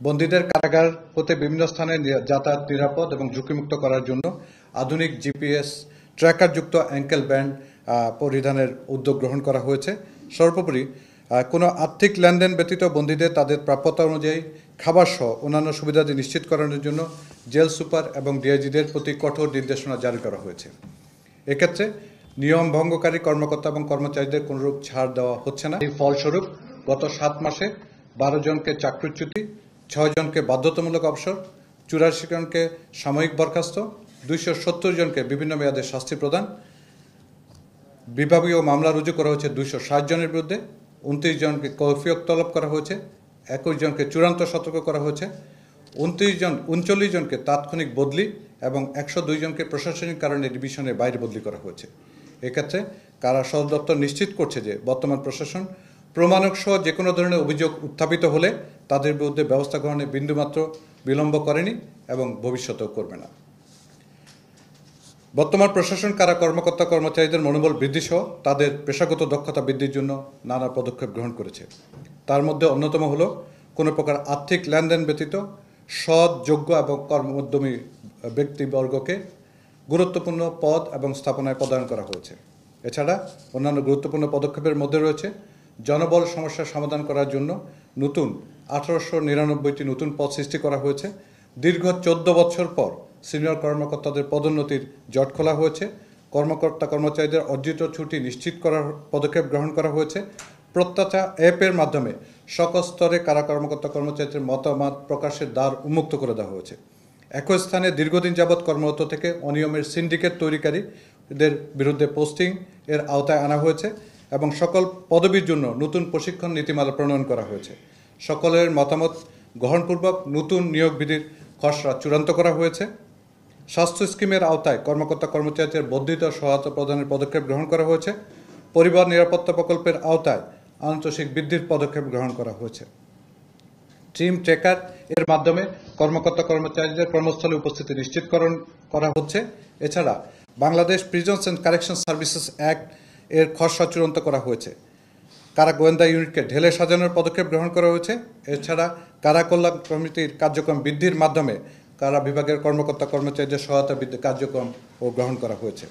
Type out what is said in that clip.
বন্দীদের কারাগার হতে বিভিন্ন স্থানে যাতায়াত নিরাপদ এবং ঝুঁকিমুক্ত করার জন্য আধুনিক জিপিএস ট্র্যাকারযুক্ত অ্যাঙ্কেল ব্যান্ড পরিধানের উদ্যোগ গ্রহণ করা হয়েছে। সর্বোপরি কোনো আর্থিক লেনদেন ব্যতীত বন্দীদের তাদের প্রাপ্যতা অনুযায়ী খাবার সহ অন্যান্য সুবিধাদি নিশ্চিত করানোর জন্য জেল সুপার এবং ডিআইজিদের প্রতি কঠোর নির্দেশনা জারি করা হয়েছে। এক্ষেত্রে নিয়ম ভঙ্গকারী কর্মকর্তা এবং কর্মচারীদের কোনরূপ ছাড় দেওয়া হচ্ছে না। এই ফলস্বরূপ গত 7 মাসে 12 জনকে চাকরিচ্যুতি, 6 জনকে বাধ্যতামূলক অবসর, 84 জনকে সাময়িক বরখাস্ত, 270 জনকে বিভিন্ন মেয়াদে শাস্তি প্রদান, বিভাগীয় মামলা রুজু করা হয়েছে 260 জনের বিরুদ্ধে, 29 জনকে কৈফিয়ত তলব করা হয়েছে, 21 জনকে চূড়ান্ত সতর্ক করা হয়েছে, 39 জনকে তাৎক্ষণিক বদলি এবং 102 জনকে প্রশাসনিক কারণে ডিভিশনের বাইরে বদলি করা হয়েছে। এক্ষেত্রে কারা সদর দপ্তর নিশ্চিত করছে যে বর্তমান প্রশাসন প্রমাণক সহ যে কোনো ধরনের অভিযোগ উত্থাপিত হলে তাদের বিরুদ্ধে ব্যবস্থা গ্রহণে বিন্দুমাত্র বিলম্ব করেনি এবং ভবিষ্যতেও করবে না। বর্তমান প্রশাসন কারা কর্মকর্তা কর্মচারীদের মনোবল বৃদ্ধি সহ তাদের পেশাগত দক্ষতা বৃদ্ধির জন্য নানা পদক্ষেপ গ্রহণ করেছে। তার মধ্যে অন্যতম হলো কোনো প্রকার আর্থিক লেনদেন ব্যতীত সৎ, যোগ্য এবং কর্মোদ্যমী ব্যক্তিবর্গকে গুরুত্বপূর্ণ পদ এবং স্থাপনায় পদায়ন করা হয়েছে। এছাড়া অন্যান্য গুরুত্বপূর্ণ পদক্ষেপের মধ্যে রয়েছে জনবল সমস্যার সমাধান করার জন্য নতুন 1899টি নতুন পদ সৃষ্টি করা হয়েছে। দীর্ঘ 14 বছর পর সিনিয়র কর্মকর্তাদের পদোন্নতির জট খোলা হয়েছে। কর্মকর্তা কর্মচারীদের অর্জিত ছুটি নিশ্চিত করার পদক্ষেপ গ্রহণ করা হয়েছে। প্রত্যাশা অ্যাপের মাধ্যমে সকল স্তরে কারা কর্মকর্তা কর্মচারীদের মতামত প্রকাশের দ্বার উন্মুক্ত করে দেওয়া হয়েছে। একই স্থানে দীর্ঘদিন যাবৎ কর্মরত থেকে অনিয়মের সিন্ডিকেট তৈরিকারীদের বিরুদ্ধে পোস্টিং এর আওতায় আনা হয়েছে এবং সকল পদবীর জন্য নতুন প্রশিক্ষণ নীতিমালা প্রণয়ন করা হয়েছে। সকলের মতামত গ্রহণপূর্বক নতুন নিয়োগ বিধির খসড়া চূড়ান্ত করা হয়েছে। স্বাস্থ্য স্কিমের আওতায় কর্মকর্তা কর্মচারীদের বর্ধিত সহায়তা প্রদানের পদক্ষেপ গ্রহণ করা হয়েছে। পরিবার নিরাপত্তা প্রকল্পের আওতায় আন্তঃশিক বৃদ্ধির পদক্ষেপ গ্রহণ করা হয়েছে। টিম ট্র্যাকার এর মাধ্যমে কর্মকর্তা কর্মচারীদের কর্মস্থলে উপস্থিতি নিশ্চিতকরণ করা হচ্ছে। এছাড়া Bangladesh prisons and correction services act এর খসড়া চূড়ান্ত করা হয়েছে। কারা গোয়েন্দা ইউনিটকে ঢেলে সাজানোর পদক্ষেপ গ্রহণ করা হয়েছে। এছাড়া কারা কল্যাণ কমিটির কার্যক্রম বৃদ্ধির মাধ্যমে কারা বিভাগের কর্মকর্তা কর্মচারীদের সহায়তা বৃদ্ধির কার্যক্রম গ্রহণ করা হয়েছে।